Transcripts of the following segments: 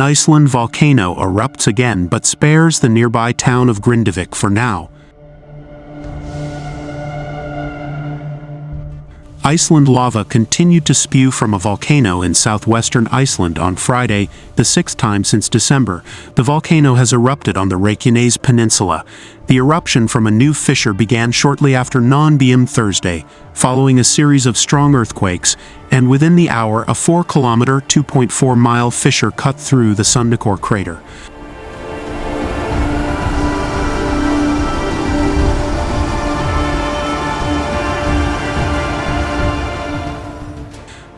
Iceland volcano erupts again but spares the nearby town of Grindavik for now. Iceland lava continued to spew from a volcano in southwestern Iceland on Friday, the sixth time since December. The volcano has erupted on the Reykjanes Peninsula. The eruption from a new fissure began shortly after 9 p.m. Thursday, following a series of strong earthquakes, and within the hour a 4-kilometer, 2.4-mile fissure cut through the Sundakor crater.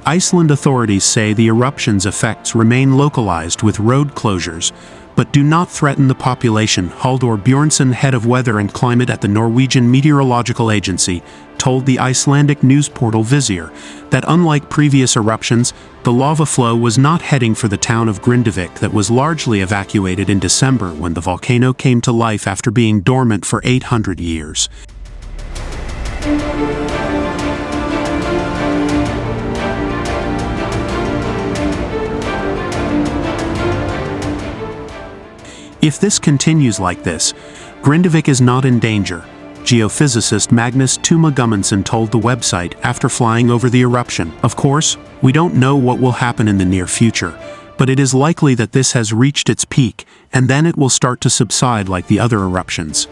Iceland authorities say the eruption's effects remain localized with road closures, but do not threaten the population. Halldor Bjornsson, head of weather and climate at the Norwegian Meteorological Agency, told the Icelandic news portal Fissure that unlike previous eruptions, the lava flow was not heading for the town of Grindavik that was largely evacuated in December when the volcano came to life after being dormant for 800 years. If this continues like this, Grindavik is not in danger, geophysicist Magnus Tuma Gummundsson told the website after flying over the eruption. Of course, we don't know what will happen in the near future, but it is likely that this has reached its peak, and then it will start to subside like the other eruptions.